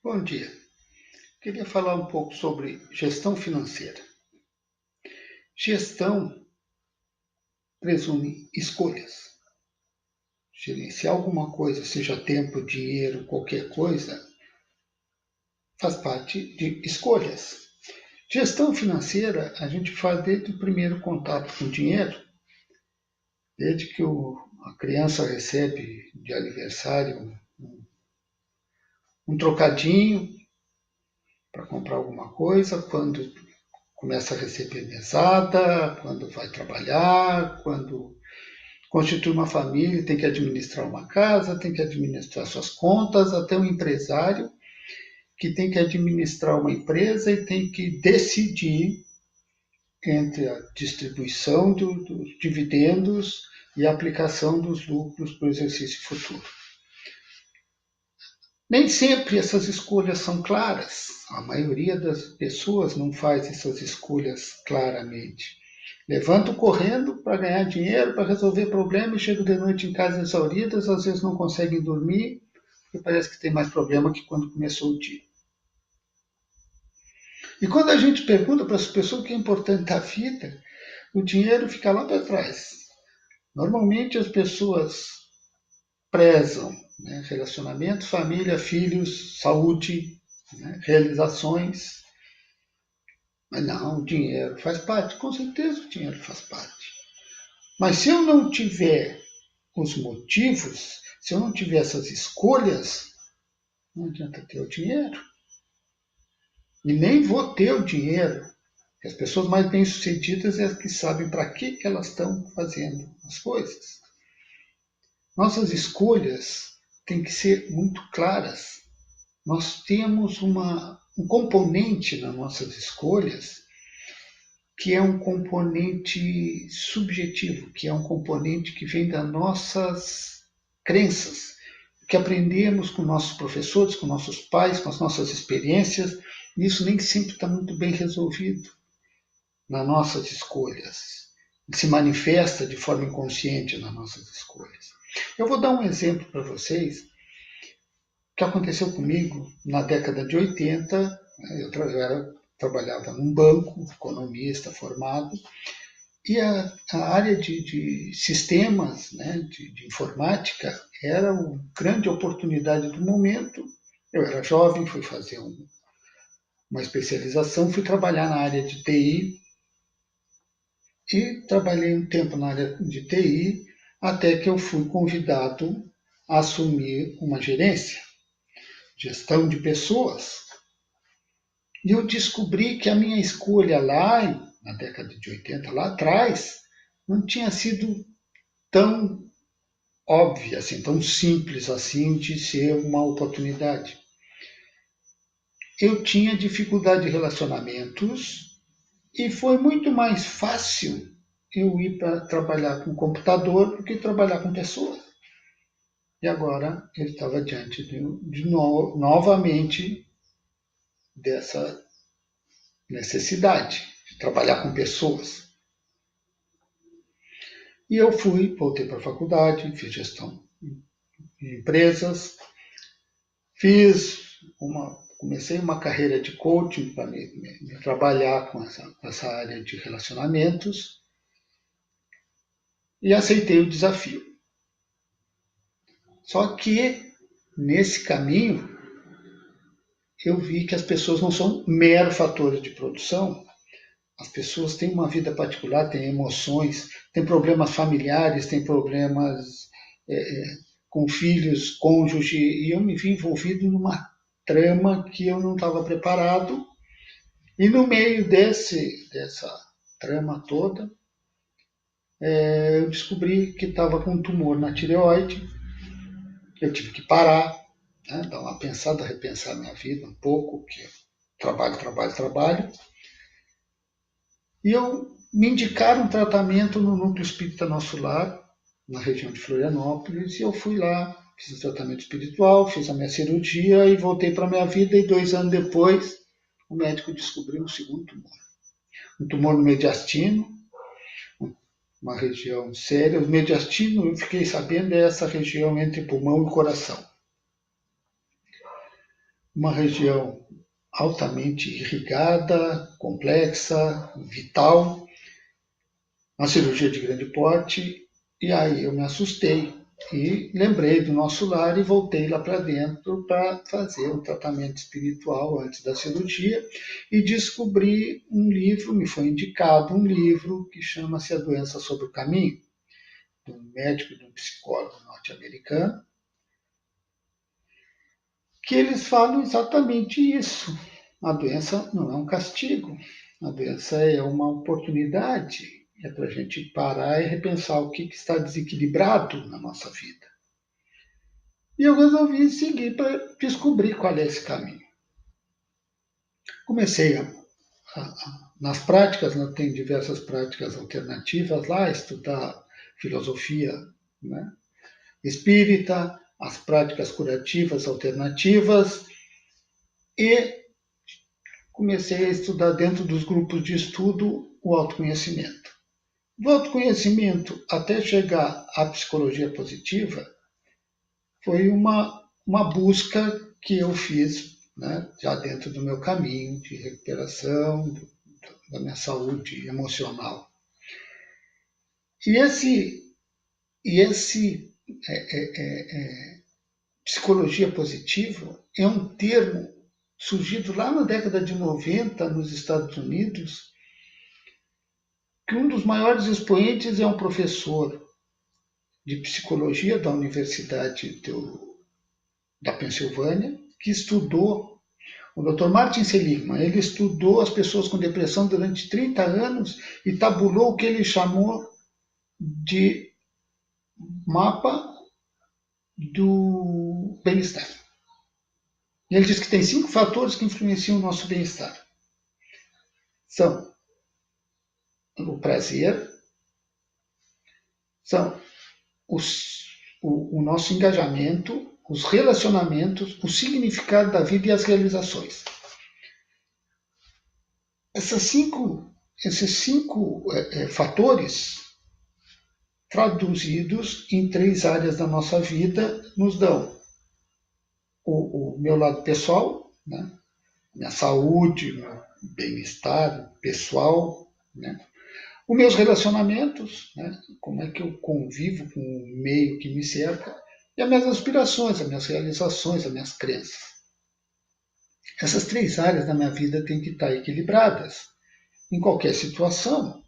Bom dia. Queria falar um pouco sobre gestão financeira. Gestão presume escolhas. Gerenciar alguma coisa, seja tempo, dinheiro, qualquer coisa, faz parte de escolhas. Gestão financeira a gente faz desde o primeiro contato com o dinheiro, desde que a criança recebe de aniversário um trocadinho para comprar alguma coisa, quando começa a receber mesada, quando vai trabalhar, quando constitui uma família, tem que administrar uma casa, tem que administrar suas contas, até um empresário que tem que administrar uma empresa e tem que decidir entre a distribuição dos dividendos e a aplicação dos lucros para o exercício futuro. Nem sempre essas escolhas são claras. A maioria das pessoas não faz essas escolhas claramente. Levantam correndo para ganhar dinheiro, para resolver problemas, chegam de noite em casa exauridas, às vezes não conseguem dormir, porque parece que tem mais problema que quando começou o dia. E quando a gente pergunta para as pessoas o que é importante da vida, o dinheiro fica lá para trás. Normalmente as pessoas prezam, né, relacionamento, família, filhos, saúde, né, realizações. Mas não, o dinheiro faz parte, com certeza o dinheiro faz parte. Mas se eu não tiver os motivos, se eu não tiver essas escolhas, não adianta ter o dinheiro. E nem vou ter o dinheiro. As pessoas mais bem-sucedidas é as que sabem para que elas estão fazendo as coisas. Nossas escolhas têm que ser muito claras. Nós temos um componente nas nossas escolhas que é um componente subjetivo, que é um componente que vem das nossas crenças, que aprendemos com nossos professores, com nossos pais, com as nossas experiências, e isso nem sempre está muito bem resolvido nas nossas escolhas. Se manifesta de forma inconsciente nas nossas escolhas. Eu vou dar um exemplo para vocês que aconteceu comigo na década de 80. Eu trabalhava num banco, economista formado, e a área de sistemas, né, de informática, era uma grande oportunidade do momento. Eu era jovem, fui fazer uma especialização, fui trabalhar na área de TI, e trabalhei um tempo na área de TI, até que eu fui convidado a assumir uma gerência, gestão de pessoas. E eu descobri que a minha escolha lá, na década de 80, lá atrás, não tinha sido tão óbvia, assim, tão simples assim de ser uma oportunidade. Eu tinha dificuldade de relacionamentos e foi muito mais fácil eu ir para trabalhar com computador do que trabalhar com pessoas. E agora ele estava diante novamente dessa necessidade de trabalhar com pessoas. E eu voltei para a faculdade, fiz gestão em empresas, comecei uma carreira de coaching para me trabalhar com essa área de relacionamentos e aceitei o desafio. Só que nesse caminho eu vi que as pessoas não são mero fatores de produção. As pessoas têm uma vida particular, têm emoções, têm problemas familiares, têm problemas com filhos, cônjuge, e eu me vi envolvido numa trama que eu não estava preparado. E no meio dessa trama toda, eu descobri que estava com um tumor na tireoide. Eu tive que parar, né, dar uma pensada, repensar minha vida um pouco, que trabalho. E me indicaram um tratamento no Núcleo Espírita Nosso Lar, na região de Florianópolis, e eu fui lá, fiz o tratamento espiritual, fiz a minha cirurgia e voltei para a minha vida, e 2 anos depois o médico descobriu um segundo tumor. Um tumor no mediastino, uma região séria. O mediastino, eu fiquei sabendo, é essa região entre pulmão e coração. uma região altamente irrigada, complexa, vital, uma cirurgia de grande porte, e aí eu me assustei e lembrei do nosso lar e voltei lá para dentro para fazer um tratamento espiritual antes da cirurgia e descobri um livro, me foi indicado um livro que chama-se A Doença Sobre o Caminho, de um médico e de um psicólogo norte-americano, que eles falam exatamente isso. A doença não é um castigo, a doença é uma oportunidade, é para a gente parar e repensar o que está desequilibrado na nossa vida. E eu resolvi seguir para descobrir qual é esse caminho. Comecei nas práticas, né, tem diversas práticas alternativas lá, estudar filosofia, né, espírita, as práticas curativas alternativas, e comecei a estudar dentro dos grupos de estudo o autoconhecimento. Do autoconhecimento até chegar à psicologia positiva, foi uma busca que eu fiz, né, já dentro do meu caminho de recuperação, da minha saúde emocional. E esse psicologia positiva é um termo surgido lá na década de 90 nos Estados Unidos, que um dos maiores expoentes é um professor de psicologia da Universidade da Pensilvânia, que estudou, o Dr. Martin Seligman, ele estudou as pessoas com depressão durante 30 anos e tabulou o que ele chamou de mapa do bem-estar. E ele diz que tem 5 fatores que influenciam o nosso bem-estar. São o prazer, são o nosso engajamento, os relacionamentos, o significado da vida e as realizações. Esses cinco fatores, traduzidos em 3 áreas da nossa vida, nos dão o meu lado pessoal, né? Minha saúde, meu bem-estar pessoal, né? Os meus relacionamentos, né? Como é que eu convivo com o meio que me cerca, e as minhas aspirações, as minhas realizações, as minhas crenças. Essas 3 áreas da minha vida têm que estar equilibradas. Em qualquer situação,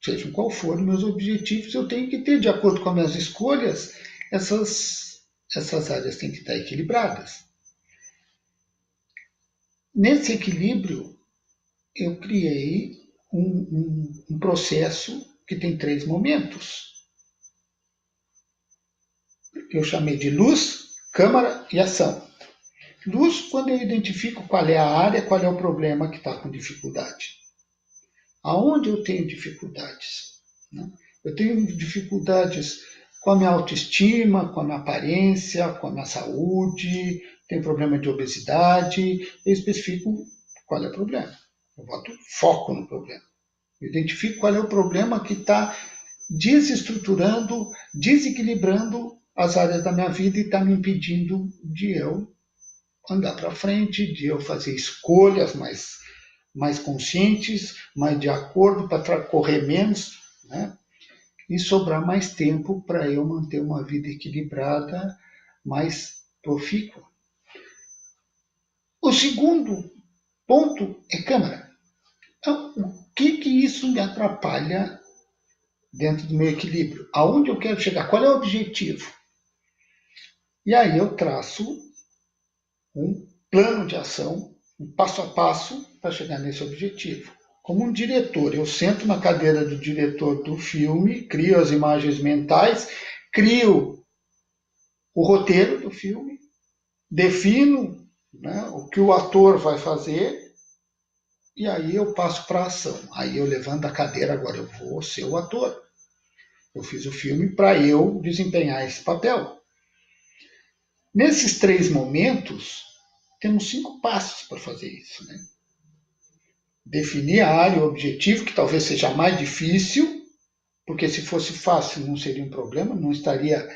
sejam qual for meus objetivos, eu tenho que ter, de acordo com as minhas escolhas, essas áreas têm que estar equilibradas. Nesse equilíbrio, eu criei um processo que tem 3 momentos. Eu chamei de luz, câmara e ação. Luz, quando eu identifico qual é a área, qual é o problema que está com dificuldade. Aonde eu tenho dificuldades? Né? Eu tenho dificuldades com a minha autoestima, com a minha aparência, com a minha saúde, tenho problema de obesidade, eu especifico qual é o problema. Eu boto foco no problema. Eu identifico qual é o problema que está desestruturando, desequilibrando as áreas da minha vida e está me impedindo de eu andar para frente, de eu fazer escolhas mais conscientes, mais de acordo, para correr menos, né? E sobrar mais tempo para eu manter uma vida equilibrada, mais profícua. O segundo ponto é câmara. Então, o que isso me atrapalha dentro do meu equilíbrio? Aonde eu quero chegar? Qual é o objetivo? E aí eu traço um plano de ação, um passo a passo para chegar nesse objetivo. Como um diretor, eu sento na cadeira do diretor do filme, crio as imagens mentais, crio o roteiro do filme, defino, né, o que o ator vai fazer, e aí eu passo para a ação. Aí eu levanto a cadeira, agora eu vou ser o ator. Eu fiz o filme para eu desempenhar esse papel. Nesses 3 momentos, temos 5 passos para fazer isso, né? Definir a área, o objetivo, que talvez seja mais difícil, porque se fosse fácil não seria um problema, não estaria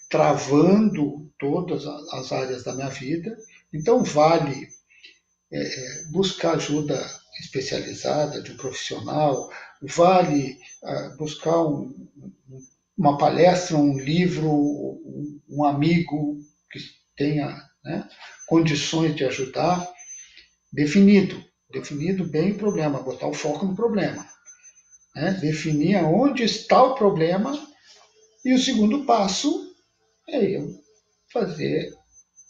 travando todas as áreas da minha vida. Então vale buscar ajuda especializada de um profissional, vale buscar uma palestra, um livro, um amigo que tenha, né, condições de ajudar, definido bem o problema, botar o foco no problema, né, definir aonde está o problema, e o segundo passo é eu fazer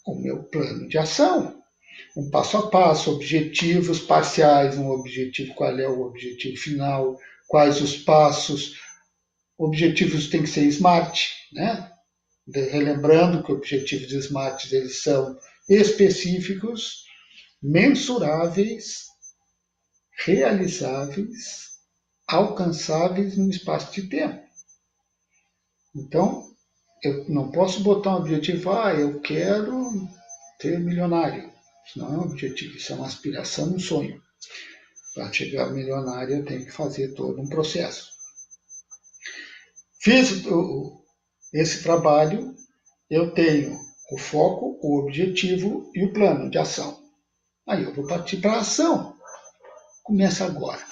o meu plano de ação, um passo a passo, objetivos parciais, um objetivo, qual é o objetivo final, quais os passos, objetivos têm que ser SMART, né? Relembrando que objetivos SMART eles são específicos, mensuráveis, realizáveis, alcançáveis num espaço de tempo. Então, eu não posso botar um objetivo, eu quero ser milionário. Isso não é um objetivo, isso é uma aspiração, um sonho. Para chegar milionário, eu tenho que fazer todo um processo. Fiz esse trabalho, eu tenho o foco, o objetivo e o plano de ação. Aí eu vou partir para a ação. Começa agora.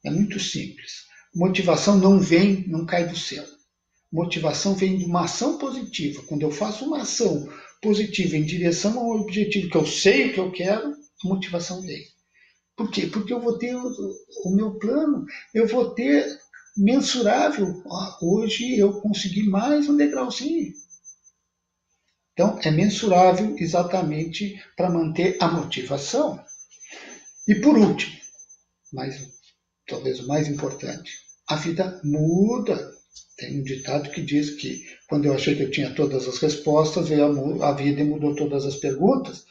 É muito simples. Motivação não cai do céu. Motivação vem de uma ação positiva. Quando eu faço uma ação positiva em direção ao objetivo que eu sei que eu quero, a motivação vem. Por quê? Porque eu vou ter o meu plano, eu vou ter mensurável. Hoje eu consegui mais um degrauzinho. Então, é mensurável exatamente para manter a motivação. E por último, mas talvez o mais importante, a vida muda. Tem um ditado que diz que quando eu achei que eu tinha todas as respostas, veio a vida e mudou todas as perguntas.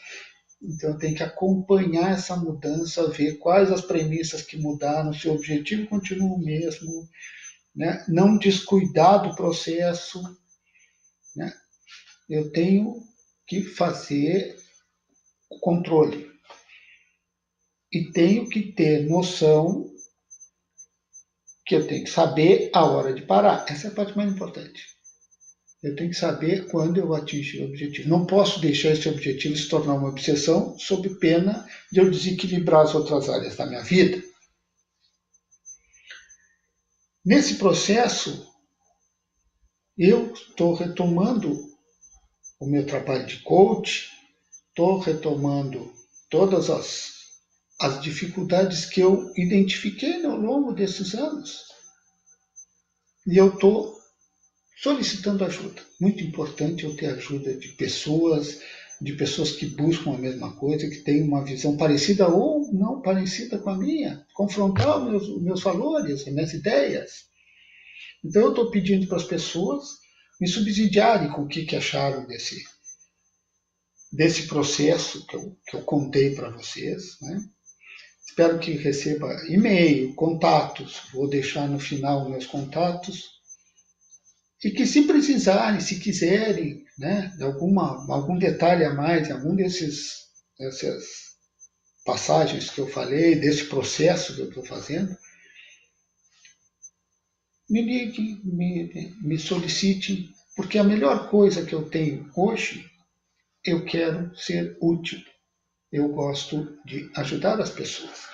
Então eu tenho que acompanhar essa mudança, ver quais as premissas que mudaram, se o objetivo continua o mesmo, né? Não descuidar do processo. Né? Eu tenho que fazer o controle. E tenho que ter noção que eu tenho que saber a hora de parar. Essa é a parte mais importante. Eu tenho que saber quando eu atingir o objetivo. Não posso deixar esse objetivo se tornar uma obsessão sob pena de eu desequilibrar as outras áreas da minha vida. Nesse processo, eu estou retomando o meu trabalho de coach, estou retomando todas as dificuldades que eu identifiquei ao longo desses anos. E eu estou solicitando ajuda. Muito importante eu ter ajuda de pessoas que buscam a mesma coisa, que têm uma visão parecida ou não parecida com a minha, confrontar os meus valores, as minhas ideias. Então eu estou pedindo para as pessoas me subsidiarem com o que acharam desse processo que eu contei para vocês. Né? Espero que receba e-mail, contatos, vou deixar no final meus contatos. E que se precisarem, se quiserem, né, de algum detalhe a mais, algum dessas passagens que eu falei, desse processo que eu estou fazendo, me liguem, me solicitem, porque a melhor coisa que eu tenho hoje, eu quero ser útil. Eu gosto de ajudar as pessoas.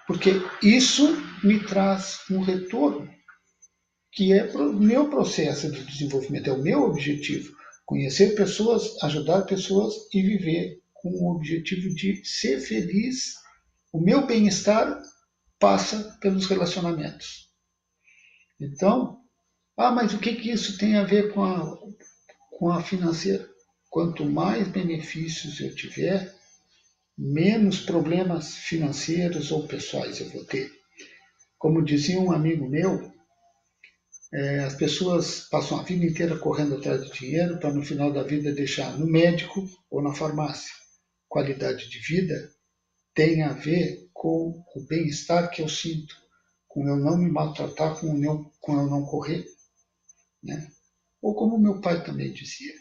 Porque isso me traz um retorno, que é o meu processo de desenvolvimento, é o meu objetivo. Conhecer pessoas, ajudar pessoas e viver com o objetivo de ser feliz. O meu bem-estar passa pelos relacionamentos. Então, mas o que isso tem a ver com a financeira? Quanto mais benefícios eu tiver, menos problemas financeiros ou pessoais eu vou ter. Como dizia um amigo meu, as pessoas passam a vida inteira correndo atrás de dinheiro para no final da vida deixar no médico ou na farmácia. Qualidade de vida tem a ver com o bem-estar que eu sinto, com eu não me maltratar, com eu não correr. Né? Ou como meu pai também dizia,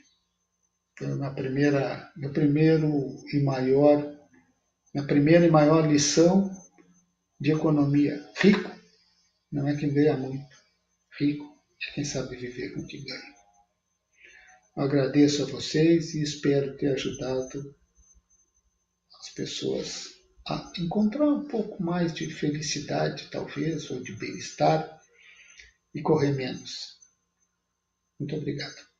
foi minha primeira e maior lição de economia. Rico não é quem ganha muito, rico é quem sabe viver com o que ganha. Agradeço a vocês e espero ter ajudado pessoas a encontrar um pouco mais de felicidade, talvez, ou de bem-estar, e correr menos. Muito obrigado.